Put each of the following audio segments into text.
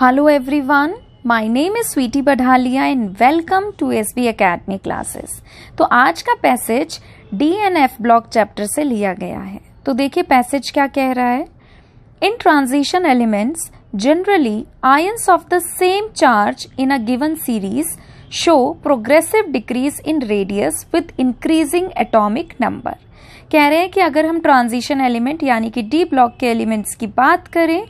Hello everyone, my name is Sweety Badhalia and welcome to SB Academy classes। तो आज का passage D and F block chapter से लिया गया है। तो देखिए पैसेज क्या कह रहा है। इन transition elements generally ions of the same charge in a given series show progressive decrease in radius with increasing atomic number. कह रहे हैं कि अगर हम ट्रांजिशन एलिमेंट यानी कि डी ब्लॉक के एलिमेंट्स की बात करें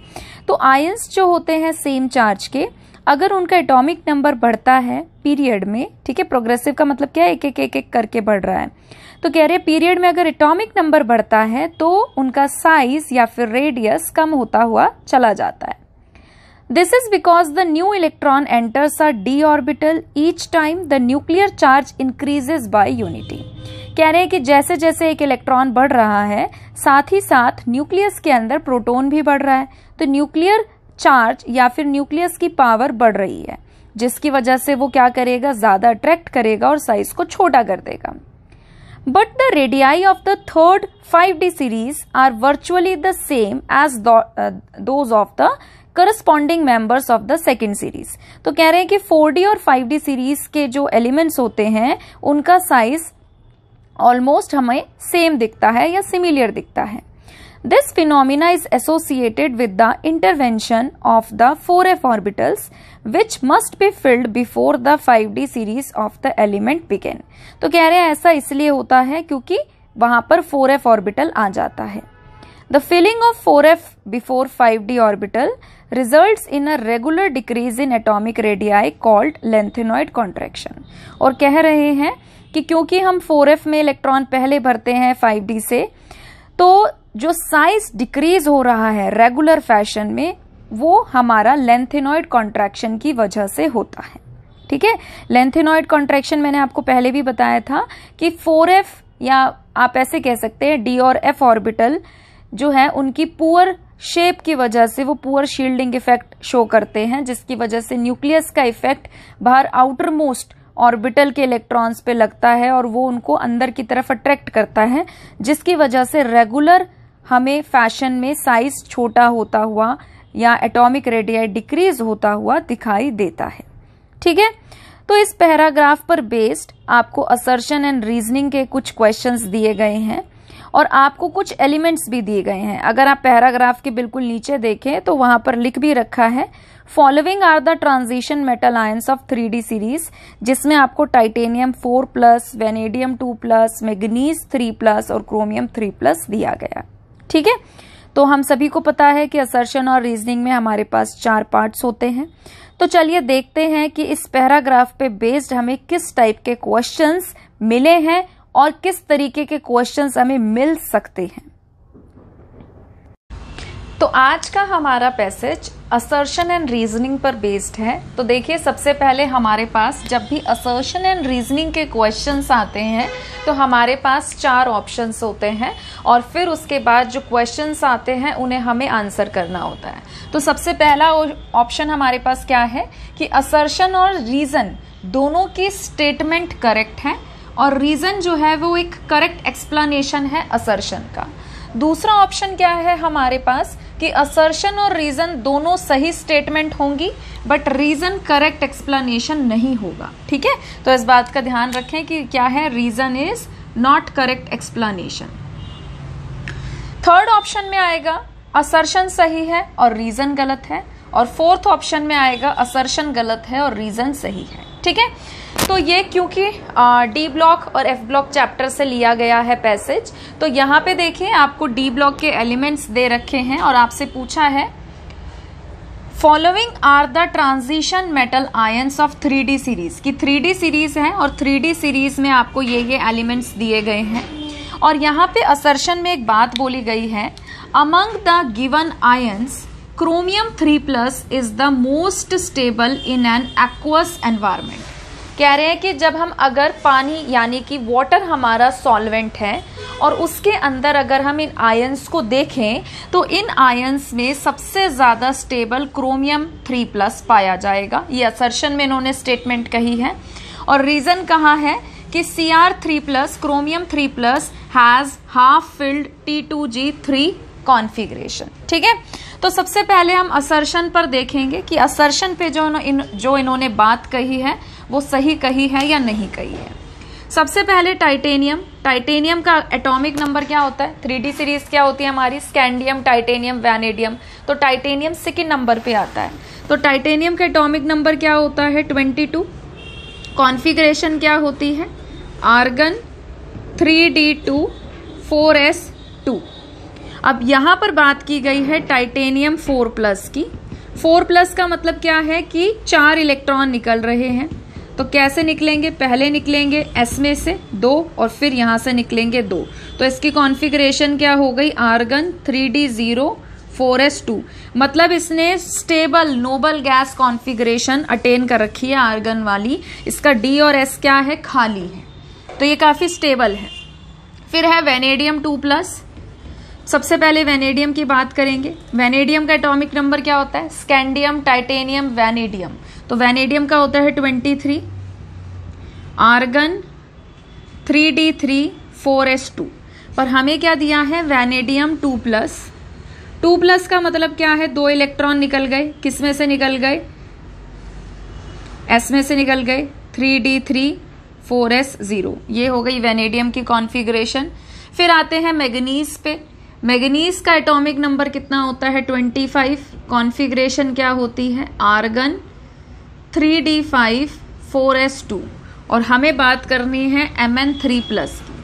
तो आयंस जो होते हैं सेम चार्ज के, अगर उनका एटॉमिक नंबर बढ़ता है पीरियड में, ठीक है, प्रोग्रेसिव का मतलब क्या है, एक एक करके बढ़ रहा है, तो कह रहे हैं पीरियड में अगर एटॉमिक नंबर बढ़ता है तो उनका साइज या फिर रेडियस कम होता हुआ चला जाता है। This is because the new electron enters a d orbital each time the nuclear charge increases by unity। कह रहे हैं कि जैसे जैसे एक इलेक्ट्रॉन बढ़ रहा है साथ ही साथ न्यूक्लियस के अंदर प्रोटॉन भी बढ़ रहा है, तो न्यूक्लियर चार्ज या फिर न्यूक्लियस की पावर बढ़ रही है, जिसकी वजह से वो क्या करेगा, ज्यादा अट्रैक्ट करेगा और साइज को छोटा कर देगा। But the radii of the third 5D series are virtually the same as those of the corresponding members of the second series. तो कह रहे हैं कि 4D और 5D सीरीज के जो एलिमेंट्स होते हैं उनका साइज ऑलमोस्ट हमें सेम दिखता है या सिमिलर दिखता है। This phenomena is associated with the intervention of the 4f orbitals which must be filled before the 5D series of the element begin. तो कह रहे हैं ऐसा इसलिए होता है क्योंकि वहां पर 4f ऑर्बिटल आ जाता है। The filling of 4f before 5D orbital results in a regular decrease in atomic radii called lengthenoid contraction। और कह रहे हैं कि क्योंकि हम 4f में इलेक्ट्रॉन पहले भरते हैं 5D से, तो जो साइज डिक्रीज हो रहा है रेगुलर फैशन में वो हमारा लेंथेनॉइड कॉन्ट्रैक्शन की वजह से होता है। ठीक है, लेंथेनॉइड कॉन्ट्रैक्शन मैंने आपको पहले भी बताया था कि 4f या आप ऐसे कह सकते हैं d और f ऑर्बिटल जो है उनकी पुअर शेप की वजह से वो पुअर शील्डिंग इफेक्ट शो करते हैं, जिसकी वजह से न्यूक्लियस का इफेक्ट बाहर आउटर मोस्ट ऑर्बिटल के इलेक्ट्रॉन्स पे लगता है और वो उनको अंदर की तरफ अट्रैक्ट करता है, जिसकी वजह से रेगुलर हमें फैशन में साइज छोटा होता हुआ या एटॉमिक रेडियाई डिक्रीज होता हुआ दिखाई देता है। ठीक है, तो इस पैराग्राफ पर बेस्ड आपको असर्शन एंड रीजनिंग के कुछ क्वेश्चंस दिए गए हैं और आपको कुछ एलिमेंट्स भी दिए गए हैं। अगर आप पैराग्राफ के बिल्कुल नीचे देखें तो वहां पर लिख भी रखा है following are the transition metal ions of 3D series, जिसमें आपको टाइटेनियम 4+, वेनेडियम 2+, मैग्नीज 3+ और क्रोमियम 3+ दिया गया। ठीक है, तो हम सभी को पता है कि असर्शन और रीजनिंग में हमारे पास 4 पार्ट्स होते हैं। तो चलिए देखते हैं कि इस पैराग्राफ पे बेस्ड हमें किस टाइप के क्वेश्चंस मिले हैं और किस तरीके के क्वेश्चंस हमें मिल सकते हैं। तो आज का हमारा पैसेज असर्शन एंड रीजनिंग पर बेस्ड है। तो देखिए सबसे पहले हमारे पास जब भी असर्शन एंड रीजनिंग के क्वेश्चंस आते हैं तो हमारे पास 4 ऑप्शंस होते हैं और फिर उसके बाद जो क्वेश्चंस आते हैं उन्हें हमें आंसर करना होता है। तो सबसे पहला ऑप्शन हमारे पास क्या है कि असर्शन और रीजन दोनों की स्टेटमेंट करेक्ट है और रीजन जो है वो एक करेक्ट एक्सप्लेनेशन है असर्शन का। दूसरा ऑप्शन क्या है हमारे पास कि असर्शन और रीजन दोनों सही स्टेटमेंट होंगी बट रीजन करेक्ट एक्सप्लेनेशन नहीं होगा। ठीक है, तो इस बात का ध्यान रखें कि क्या है, reason is not correct explanation. Third option में आएगा असर्शन सही है और रीजन गलत है और फोर्थ ऑप्शन में आएगा असर्शन गलत है और रीजन सही है। ठीक है, तो ये क्योंकि डी ब्लॉक और एफ ब्लॉक चैप्टर से लिया गया है पैसेज, तो यहाँ पे देखिए आपको डी ब्लॉक के एलिमेंट्स दे रखे हैं और आपसे पूछा है following are the transition metal ions of 3D series, की 3D सीरीज है और 3D सीरीज में आपको ये एलिमेंट्स दिए गए हैं। और यहाँ पे असर्शन में एक बात बोली गई है, among the given ions chromium 3+ is the most stable in an aqueous environment. कह रहे हैं कि जब हम अगर पानी यानी कि वाटर हमारा सॉल्वेंट है और उसके अंदर अगर हम इन आयंस को देखें तो इन आयंस में सबसे ज्यादा स्टेबल क्रोमियम 3+ पाया जाएगा। ये असर्शन में इन्होंने स्टेटमेंट कही है और रीजन कहा है कि Cr3+ chromium 3+ has half filled T2G3 configuration. ठीक है, तो सबसे पहले हम असर्शन पर देखेंगे कि असर्शन पे जो इन्होंने बात कही है वो सही कही है या नहीं कही है। सबसे पहले टाइटेनियम का एटॉमिक नंबर क्या होता है, 3D सीरीज क्या होती है हमारी, स्कैंडियम, टाइटेनियम, वैनेडियम। तो टाइटेनियम सेकेंड नंबर पे आता है। तो टाइटेनियम का एटॉमिक नंबर क्या होता है, 22। कॉन्फ़िगरेशन क्या होती है, आर्गन 3D2 4s2। अब यहां पर बात की गई है टाइटेनियम 4+ की। 4+ का मतलब क्या है कि 4 इलेक्ट्रॉन निकल रहे हैं। तो कैसे निकलेंगे, पहले निकलेंगे S में से 2 और फिर यहां से निकलेंगे 2। तो इसकी कॉन्फ़िगरेशन क्या हो गई, आर्गन 3D0 4s2। मतलब इसने stable noble gas configuration attain कर रखी है आर्गन वाली। इसका D और S क्या है, खाली है, तो ये काफी स्टेबल है। फिर है वैनेडियम 2+। सबसे पहले वैनेडियम की बात करेंगे। वैनेडियम का एटॉमिक नंबर क्या होता है, स्कैंडियम, टाइटेनियम, वैनेडियम। तो वैनेडियम का होता है 23। Argon 3D3 4s2। पर हमें क्या दिया है, वैनेडियम 2+। 2+ का मतलब क्या है, 2 इलेक्ट्रॉन निकल गए, किस में से निकल गए, S में से निकल गए, 3D3 4s0। ये हो गई वैनेडियम की कॉन्फ़िगरेशन। फिर आते हैं मैग्नीज पे। मैग्नीज का एटॉमिक नंबर कितना होता है, 25। कॉन्फ़िगरेशन क्या होती है, आर्गन 3D5 4s2। और हमें बात करनी है Mn3+ की।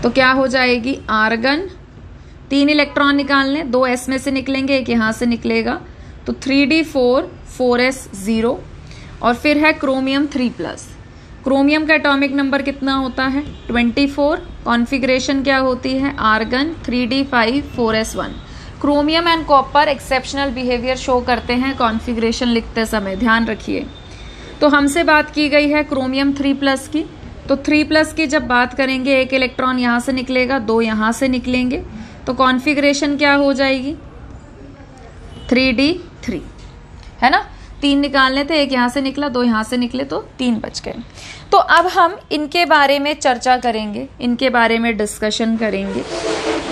तो क्या हो जाएगी, आर्गन 3 इलेक्ट्रॉन निकालने, 2 S में से निकलेंगे, एक यहां से निकलेगा, तो 3D4 4s0। और फिर है क्रोमियम 3+। क्रोमियम का एटॉमिक नंबर कितना होता है, 24। कॉन्फ़िगरेशन क्या होती है, argon 3D5 4s1। Chromium and copper exceptional behaviour show करते हैं कॉन्फ़िगरेशन लिखते समय, ध्यान रखिए। तो हमसे बात की गई है क्रोमियम 3+ की। तो 3+ की जब बात करेंगे, एक इलेक्ट्रॉन यहां से निकलेगा, 2 यहां से निकलेंगे, तो कॉन्फ़िगरेशन क्या हो जाएगी, 3D3, है ना। 3 निकालने थे, एक यहां से निकला, 2 यहां से निकले, तो 3 बच गए। तो अब हम इनके बारे में चर्चा करेंगे, इनके बारे में डिस्कशन करेंगे।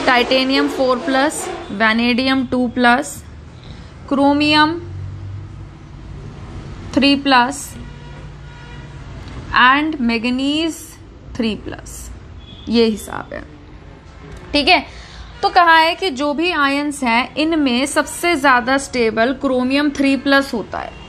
Titanium 4+, vanadium 2+, chromium 3+ and manganese 3+। ये हिसाब है, ठीक है। तो कहा है कि जो भी आयंस हैं इनमें सबसे ज्यादा स्टेबल क्रोमियम 3+ होता है।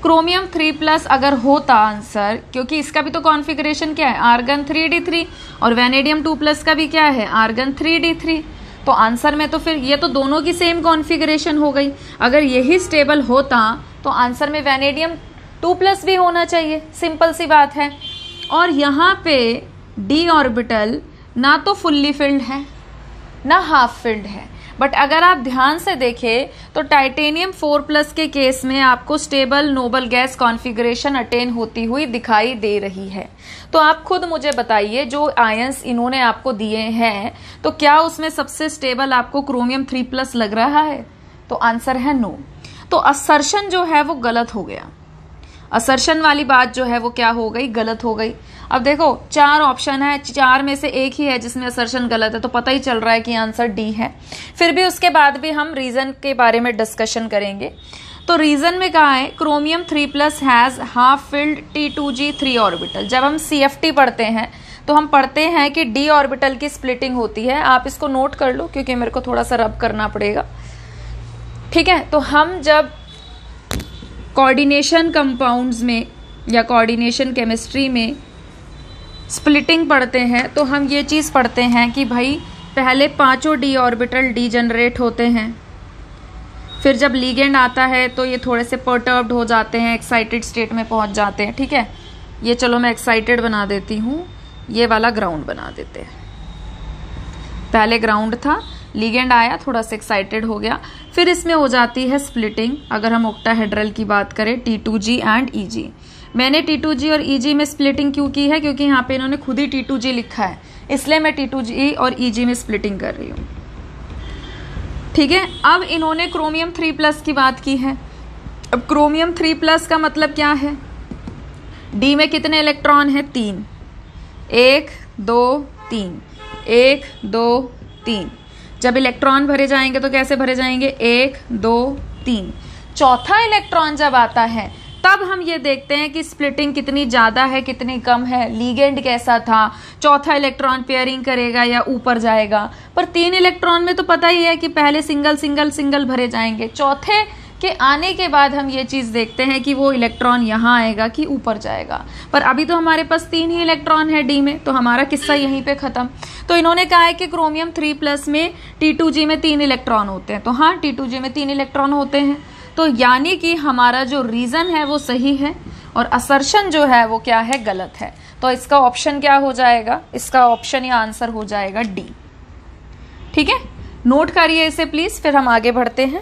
क्रोमियम 3+ अगर होता आंसर, क्योंकि इसका भी तो कॉन्फ़िगरेशन क्या है, आर्गन 3D3, और वैनेडियम 2+ का भी क्या है, आर्गन 3D3। तो आंसर में तो फिर ये तो दोनों की सेम कॉन्फ़िगरेशन हो गई। अगर यही स्टेबल होता तो आंसर में वैनेडियम 2+ भी होना चाहिए, सिंपल सी बात है। और यहाँ पे D ऑर्बिटल ना तो फुल्ली फिल्ड है ना हाफ फिल्ड है। बट अगर आप ध्यान से देखें तो टाइटेनियम 4+ के केस में आपको stable noble gas configuration attain होती हुई दिखाई दे रही है। तो आप खुद मुझे बताइए, जो आयंस इन्होंने आपको दिए हैं, तो क्या उसमें सबसे स्टेबल आपको क्रोमियम 3+ लग रहा है? तो आंसर है नो। तो असर्शन जो है वो गलत हो गया। असर्शन वाली बात जो है वो क्या हो गई, गलत हो गई। अब देखो 4 ऑप्शन है, 4 में से एक ही है जिसमें असर्शन गलत है, तो पता ही चल रहा है कि आंसर डी है। फिर भी उसके बाद भी हम रीजन के बारे में डिस्कशन करेंगे। तो रीजन में कहा है chromium 3+ has half filled T2G3 orbital. जब हम CFT पढ़ते हैं तो हम पढ़ते हैं कि D ऑर्बिटल की स्प्लिटिंग होती है। आप इसको नोट कर लो क्योंकि मेरे को थोड़ा सा रब करना पड़ेगा, ठीक है। तो हम जब कोऑर्डिनेशन कंपाउंड्स में या कोऑर्डिनेशन केमिस्ट्री में स्प्लिटिंग पढ़ते हैं तो हम ये चीज़ पढ़ते हैं कि भाई पहले 5 D ऑर्बिटल डीजनरेट होते हैं, फिर जब लीगेंड आता है तो ये थोड़े से पर्टर्ब्ड हो जाते हैं, एक्साइटेड स्टेट में पहुंच जाते हैं, ठीक है। ये चलो मैं एक्साइटेड बना देती हूँ, ये वाला ग्राउंड बना देते हैं। पहले ग्राउंड था, लीगेंड आया, थोड़ा सा एक्साइटेड हो गया, फिर इसमें हो जाती है स्प्लिटिंग। अगर हम ऑक्टाहेड्रल की बात करें, T2G एंड EG। मैंने T2G और EG में स्प्लिटिंग क्यों की है, क्योंकि यहाँ पे इन्होंने खुद ही T2G लिखा है, इसलिए मैं T2G और EG में स्प्लिटिंग कर रही हूँ, ठीक है। अब इन्होंने क्रोमियम 3+ की बात की है। अब क्रोमियम 3+ का मतलब क्या है, D में कितने इलेक्ट्रॉन है, 3, 1 2 3, 1 2 3। जब इलेक्ट्रॉन भरे जाएंगे तो कैसे भरे जाएंगे, 1 2 3। चौथा इलेक्ट्रॉन जब आता है तब हम ये देखते हैं कि स्प्लिटिंग कितनी ज्यादा है कितनी कम है, लीगेंड कैसा था, चौथा इलेक्ट्रॉन पेयरिंग करेगा या ऊपर जाएगा। पर 3 इलेक्ट्रॉन में तो पता ही है कि पहले सिंगल सिंगल सिंगल भरे जाएंगे, चौथे के आने के बाद हम ये चीज देखते हैं कि वो इलेक्ट्रॉन यहाँ आएगा कि ऊपर जाएगा। पर अभी तो हमारे पास 3 ही इलेक्ट्रॉन है डी में, तो हमारा किस्सा यहीं पे खत्म। तो इन्होंने कहा है कि क्रोमियम 3+ में T2G में 3 इलेक्ट्रॉन होते हैं, तो हाँ T2G में 3 इलेक्ट्रॉन होते हैं। तो यानी कि हमारा जो रीजन है वो सही है और असर्शन जो है वो क्या है, गलत है। तो इसका ऑप्शन क्या हो जाएगा, इसका ऑप्शन या आंसर हो जाएगा डी। ठीक है, नोट करिए इसे प्लीज, फिर हम आगे बढ़ते हैं।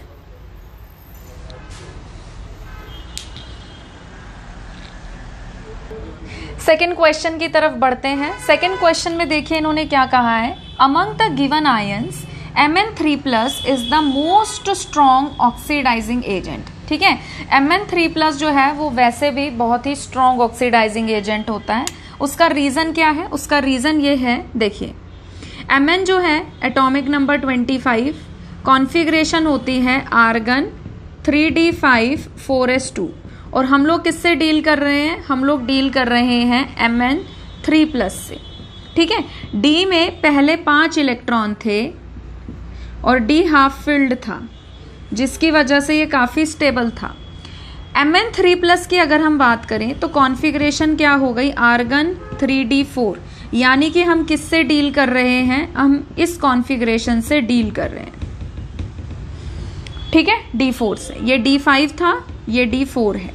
सेकेंड क्वेश्चन की तरफ बढ़ते हैं। सेकेंड क्वेश्चन में देखिए इन्होंने क्या कहा है, among the given ions Mn3+ is the most strong oxidising agent. ठीक है, Mn3+ जो है वो वैसे भी बहुत ही स्ट्रॉन्ग ऑक्सीडाइजिंग एजेंट होता है। उसका रीजन क्या है, उसका रीजन ये है, देखिए Mn जो है एटॉमिक नंबर 25, कॉन्फ़िगरेशन होती है आर्गन 3d5 4s2 और हम लोग किससे डील कर रहे हैं, हम लोग डील कर रहे हैं Mn3+ से। ठीक है, डी में पहले 5 इलेक्ट्रॉन थे और डी हाफ फिल्ड था जिसकी वजह से ये काफी स्टेबल था। Mn3+ की अगर हम बात करें तो कॉन्फ़िगरेशन क्या हो गई, आर्गन 3d4, यानी कि हम किससे डील कर रहे हैं, हम इस कॉन्फ़िगरेशन से डील कर रहे हैं। ठीक है, D4 से, ये D5 था, ये D4 है।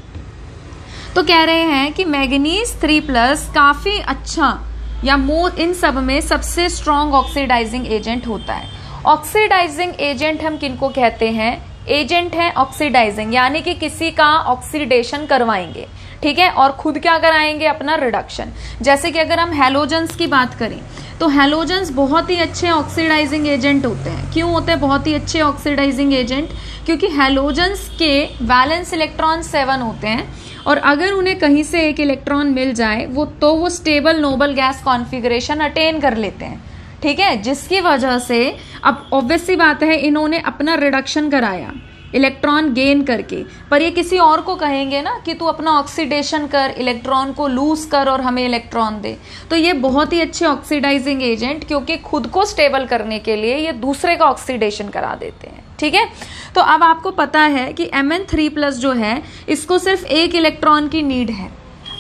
तो कह रहे हैं कि मैग्नीज 3+ काफी अच्छा या इन सब में सबसे स्ट्रॉन्ग ऑक्सीडाइजिंग एजेंट होता है। ऑक्सीडाइजिंग एजेंट हम किनको कहते हैं, एजेंट है ऑक्सीडाइजिंग, यानी कि किसी का ऑक्सीडेशन करवाएंगे। ठीक है, और खुद क्या कराएंगे, अपना रिडक्शन। जैसे कि अगर हम हैलोजेंस की बात करें तो हैलोजेंस बहुत ही अच्छे ऑक्सीडाइजिंग एजेंट होते हैं। क्यों होते हैं बहुत ही अच्छे ऑक्सीडाइजिंग एजेंट, क्योंकि हैलोजेंस के वैलेंस इलेक्ट्रॉन 7 होते हैं और अगर उन्हें कहीं से एक इलेक्ट्रॉन मिल जाए वो stable noble gas configuration attain कर लेते हैं। ठीक है, जिसकी वजह से अब ऑब्वियस सी बात है इन्होंने अपना रिडक्शन कराया इलेक्ट्रॉन गेन करके, पर ये किसी और को कहेंगे ना कि तू अपना ऑक्सीडेशन कर, इलेक्ट्रॉन को लूज कर और हमें इलेक्ट्रॉन दे। तो ये बहुत ही अच्छे ऑक्सीडाइजिंग एजेंट, क्योंकि खुद को स्टेबल करने के लिए ये दूसरे का ऑक्सीडेशन करा देते हैं। ठीक है, तो अब आपको पता है कि Mn3+ जो है इसको सिर्फ एक इलेक्ट्रॉन की नीड है।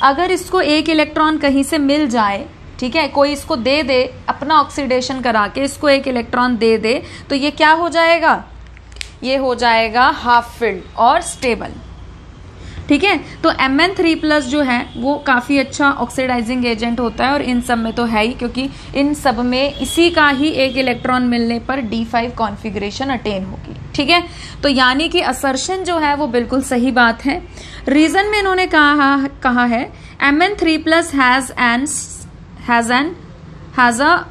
अगर इसको एक इलेक्ट्रॉन कहीं से मिल जाए, ठीक है, कोई इसको दे दे अपना ऑक्सीडेशन करा के, इसको एक इलेक्ट्रॉन दे दे, तो ये क्या हो जाएगा, ये हो जाएगा हाफ फिल्ड और स्टेबल। ठीक है, तो Mn3+ जो है वो काफी अच्छा ऑक्सीडाइजिंग एजेंट होता है और इन सब में तो है ही, क्योंकि इन सब में इसी का ही एक इलेक्ट्रॉन मिलने पर D5 कॉन्फ़िगरेशन अटेन होगी। ठीक है, तो यानी कि असर्शन जो है वो बिल्कुल सही बात है। रीजन में इन्होंने कहा है Mn3+ has a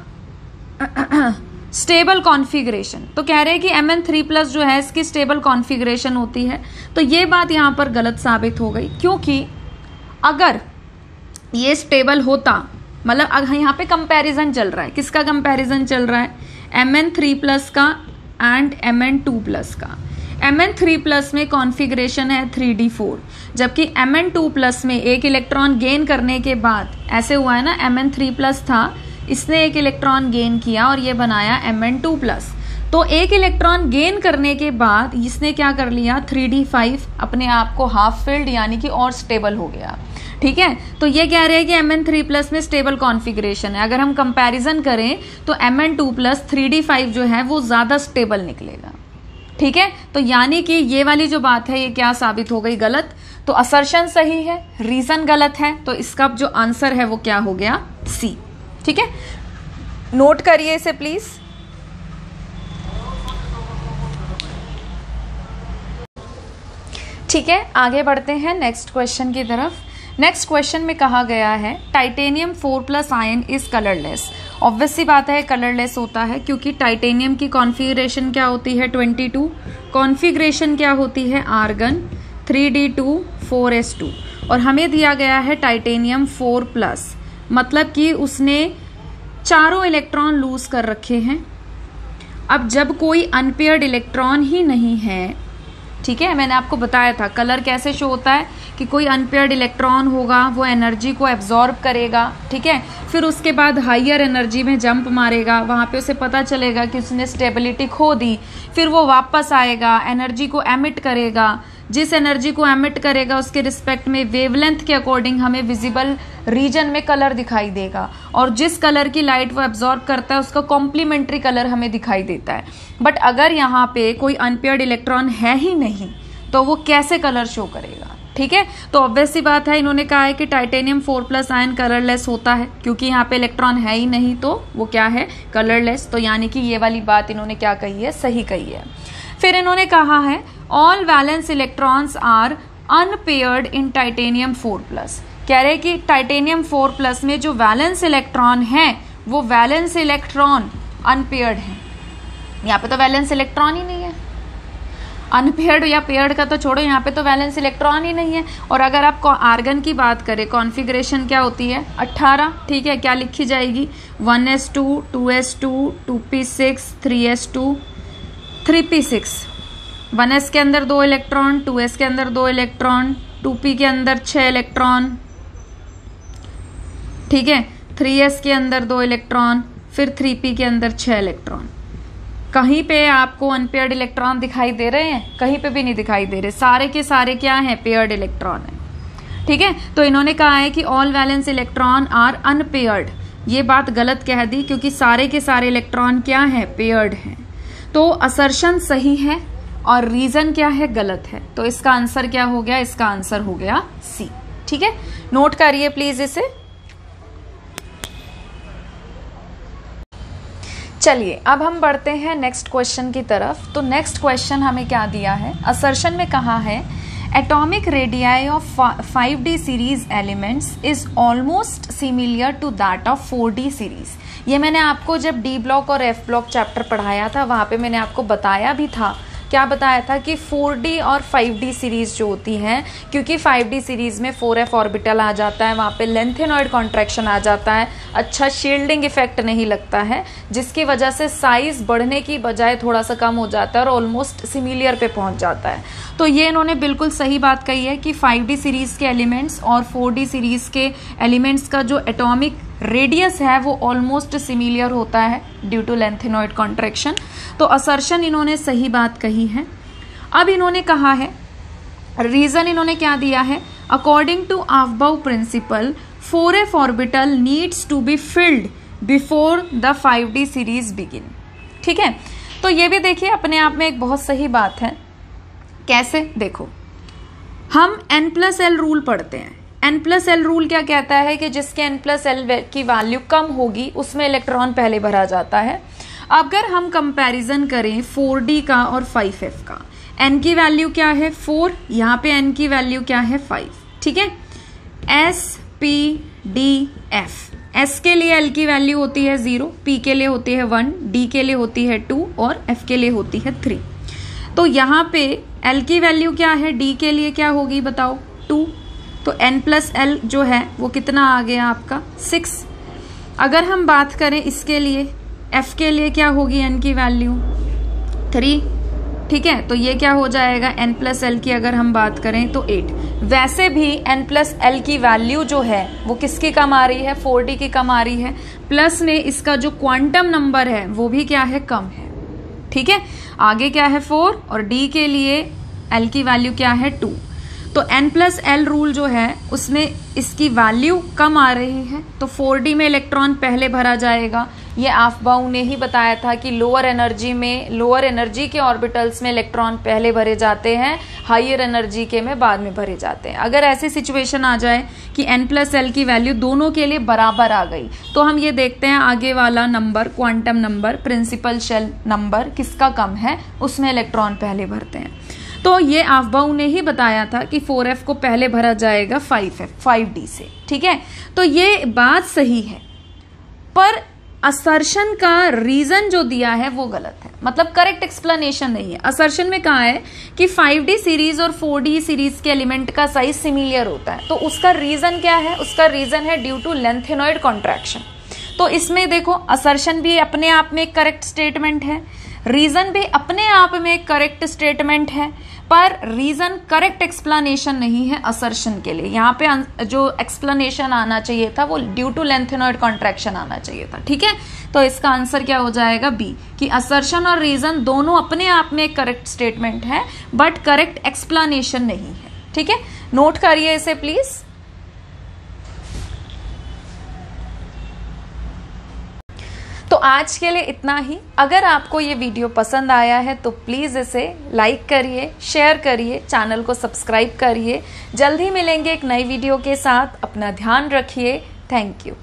stable configuration. तो कह रहे हैं कि Mn3+ जो है इसकी स्टेबल कॉन्फ़िगरेशन होती है। तो ये बात यहाँ पर गलत साबित हो गई, क्योंकि अगर ये स्टेबल होता, मतलब यहाँ पे कंपैरिजन चल रहा है, किसका कंपैरिजन चल रहा है, Mn3+ का एंड Mn2+ का। Mn3+ में कॉन्फ़िगरेशन है 3d4, जबकि Mn2+ में एक इलेक्ट्रॉन गेन करने के बाद ऐसे हुआ है ना, Mn3+ था, इसने एक इलेक्ट्रॉन गेन किया और ये बनाया Mn2+। तो एक इलेक्ट्रॉन गेन करने के बाद इसने क्या कर लिया, 3d5 अपने आप को हाफ फिल्ड यानी कि और स्टेबल हो गया। ठीक है, तो ये कह रहे हैं कि Mn3+ में स्टेबल कॉन्फ़िगरेशन है। अगर हम कंपैरिजन करें तो Mn2+ 3d5 जो है वो ज्यादा स्टेबल निकलेगा। ठीक है, तो यानी कि ये वाली जो बात है ये क्या साबित हो गई, गलत। तो असर्शन सही है, रीजन गलत है, तो इसका जो आंसर है वो क्या हो गया, सी। ठीक है, नोट करिए इसे प्लीज। ठीक है, आगे बढ़ते हैं नेक्स्ट क्वेश्चन की तरफ। नेक्स्ट क्वेश्चन में कहा गया है titanium 4+ ion is colourless. Obvious सी बात है कलरलेस होता है, क्योंकि टाइटेनियम की कॉन्फ़िगरेशन क्या होती है, 22, कॉन्फ़िगरेशन क्या होती है, आर्गन 3d2 4s2, और हमें दिया गया है टाइटेनियम 4+, मतलब कि उसने चारों इलेक्ट्रॉन लूज कर रखे हैं अब जब कोई अनपेयर्ड इलेक्ट्रॉन ही नहीं है, ठीक है, मैंने आपको बताया था कलर कैसे शो होता है कि कोई अनपेयर्ड इलेक्ट्रॉन होगा, वो एनर्जी को एब्जॉर्ब करेगा, ठीक है, फिर उसके बाद हायर एनर्जी में जंप मारेगा, वहां पे उसे पता चलेगा कि उसने स्टेबिलिटी खो दी, फिर वो वापस आएगा, एनर्जी को एमिट करेगा, जिस एनर्जी को एमिट करेगा उसके रिस्पेक्ट में वेवलेंथ के अकॉर्डिंग हमें विजिबल रीजन में कलर दिखाई देगा, और जिस कलर की लाइट वो एब्जॉर्ब करता है उसका कॉम्प्लीमेंट्री कलर हमें दिखाई देता है। बट अगर यहाँ पे कोई अनपेयर्ड इलेक्ट्रॉन है ही नहीं तो वो कैसे कलर शो करेगा, ठीक है। तो ऑब्वियस सी बात है, इन्होंने कहा है कि टाइटेनियम 4+ आयन कलरलेस होता है, क्योंकि यहाँ पे इलेक्ट्रॉन है ही नहीं तो वो क्या है, कलरलेस। तो यानी कि ये वाली बात इन्होंने क्या कही है, सही कही है। फिर इन्होंने कहा है all valence electrons are unpaired in titanium 4+। कह रहे कि टाइटेनियम 4+ में जो वैलेंस इलेक्ट्रॉन है वो वैलेंस इलेक्ट्रॉन अनपेयर्ड है। यहाँ पे तो वैलेंस इलेक्ट्रॉन ही नहीं है, अनपेयर्ड या पेयर्ड का तो छोड़ो, यहाँ पे तो वैलेंस इलेक्ट्रॉन ही नहीं है। और अगर आप आर्गन की बात करें, कॉन्फ़िगरेशन क्या होती है, 18, ठीक है, क्या लिखी जाएगी, 1s2 2s2 2p6 3s2 3p6। 1s के अंदर 2 इलेक्ट्रॉन, 2s के अंदर 2 इलेक्ट्रॉन, 2p के अंदर 6 इलेक्ट्रॉन, ठीक है, 3s के अंदर 2 इलेक्ट्रॉन, फिर 3p के अंदर 6 इलेक्ट्रॉन। कहीं पे आपको अनपेयर्ड इलेक्ट्रॉन दिखाई दे रहे हैं, कहीं पे भी नहीं दिखाई दे रहे, सारे के सारे क्या हैं, पेयर्ड इलेक्ट्रॉन है, ठीक है। तो इन्होंने कहा है कि all valence electron are unpaired. ये बात गलत कह दी, क्योंकि सारे के सारे इलेक्ट्रॉन क्या है, पेयर्ड हैं। तो असर्शन सही है और रीजन क्या है, गलत है। तो इसका आंसर क्या हो गया, इसका आंसर हो गया सी, ठीक है। नोट करिए प्लीज इसे। चलिए अब हम बढ़ते हैं नेक्स्ट क्वेश्चन की तरफ। तो नेक्स्ट क्वेश्चन हमें क्या दिया है, असर्शन में कहा है atomic radii of 5D series elements is almost similar to that of 4D series. ये मैंने आपको जब डी ब्लॉक और एफ ब्लॉक चैप्टर पढ़ाया था वहां पे मैंने आपको बताया भी था, क्या बताया था कि 4D और 5D सीरीज जो होती है, क्योंकि 5D सीरीज में 4f ऑर्बिटल आ जाता है, वहाँ पे लेंथेनॉइड कॉन्ट्रैक्शन आ जाता है, अच्छा शील्डिंग इफेक्ट नहीं लगता है, जिसकी वजह से साइज बढ़ने की बजाय थोड़ा सा कम हो जाता है और ऑलमोस्ट सिमिलियर पे पहुंच जाता है। तो ये इन्होंने बिल्कुल सही बात कही है कि 5D सीरीज के एलिमेंट्स और 4D सीरीज के एलिमेंट्स का जो एटॉमिक रेडियस है वो ऑलमोस्ट सिमिलियर होता है ड्यू टू लेंथेनॉइड कॉन्ट्रैक्शन। तो असर्शन इन्होंने सही बात कही है। अब इन्होंने कहा है, रीजन इन्होंने क्या दिया है, according to above principle 4f orbital needs to be filled before the 5D series begin, ठीक है। तो ये भी देखिए अपने आप में एक बहुत सही बात है। कैसे, देखो हम n+l रूल पढ़ते हैं। n+l रूल क्या कहता है कि जिसके n+l की वैल्यू कम होगी उसमें इलेक्ट्रॉन पहले भरा जाता है। अगर हम कंपैरिजन करें 4D का और 5f का, n की वैल्यू क्या है 4, यहाँ पे n की वैल्यू क्या है 5, ठीक है। s p d f, s के लिए l की वैल्यू होती है 0, p के लिए होती है 1, d के लिए होती है 2 और f के लिए होती है 3। तो यहाँ पे l की वैल्यू क्या है, d के लिए क्या होगी बताओ, 2। तो n+l जो है वो कितना आ गया आपका 6। अगर हम बात करें इसके लिए, f के लिए क्या होगी n की वैल्यू 3, ठीक है। तो ये क्या हो जाएगा, n+l की अगर हम बात करें तो 8। वैसे भी n+l की वैल्यू जो है वो किसकी कम आ रही है, 4D की कम आ रही है, प्लस में इसका जो क्वांटम नंबर है वो भी क्या है, कम है, ठीक है। आगे क्या है 4 और d के लिए l की वैल्यू क्या है 2। तो n+l रूल जो है उसमें इसकी वैल्यू कम आ रही है, तो 4D में इलेक्ट्रॉन पहले भरा जाएगा। ये आफ्बाउ ने ही बताया था कि लोअर एनर्जी के ऑर्बिटल्स में इलेक्ट्रॉन पहले भरे जाते हैं, हायर एनर्जी के में बाद में भरे जाते हैं। अगर ऐसी सिचुएशन आ जाए कि n+l की वैल्यू दोनों के लिए बराबर आ गई तो हम ये देखते हैं आगे वाला number, quantum number, principal shell number किसका कम है, उसमें इलेक्ट्रॉन पहले भरते हैं। तो ये आफ्बाउ ने ही बताया था कि 4f को पहले भरा जाएगा 5D से, ठीक है। तो ये बात सही है, पर असर्शन का रीजन जो दिया है वो गलत है, मतलब करेक्ट एक्सप्लेनेशन नहीं है। असर्शन में कहा है कि 5D सीरीज और 4D सीरीज के एलिमेंट का साइज सिमिलियर होता है, तो उसका रीजन क्या है, उसका रीजन है ड्यू टू लेंथेनॉइड कॉन्ट्रैक्शन। तो इसमें देखो असर्शन भी अपने आप में एक करेक्ट स्टेटमेंट है। रीजन भी अपने आप में एक करेक्ट स्टेटमेंट है, पर रीजन करेक्ट एक्सप्लेनेशन नहीं है असर्शन के लिए। यहाँ पे जो एक्सप्लेनेशन आना चाहिए था वो ड्यू टू लेंथेनॉइड कॉन्ट्रैक्शन आना चाहिए था। ठीक है, तो इसका आंसर क्या हो जाएगा? बी, कि असर्शन और रीजन दोनों अपने आप में एक करेक्ट स्टेटमेंट है बट करेक्ट एक्सप्लेनेशन नहीं है। ठीक है, नोट करिए इसे प्लीज। तो आज के लिए इतना ही। अगर आपको ये वीडियो पसंद आया है तो प्लीज़ इसे लाइक करिए, शेयर करिए, चैनल को सब्सक्राइब करिए। जल्द ही मिलेंगे एक नई वीडियो के साथ। अपना ध्यान रखिए। Thank you.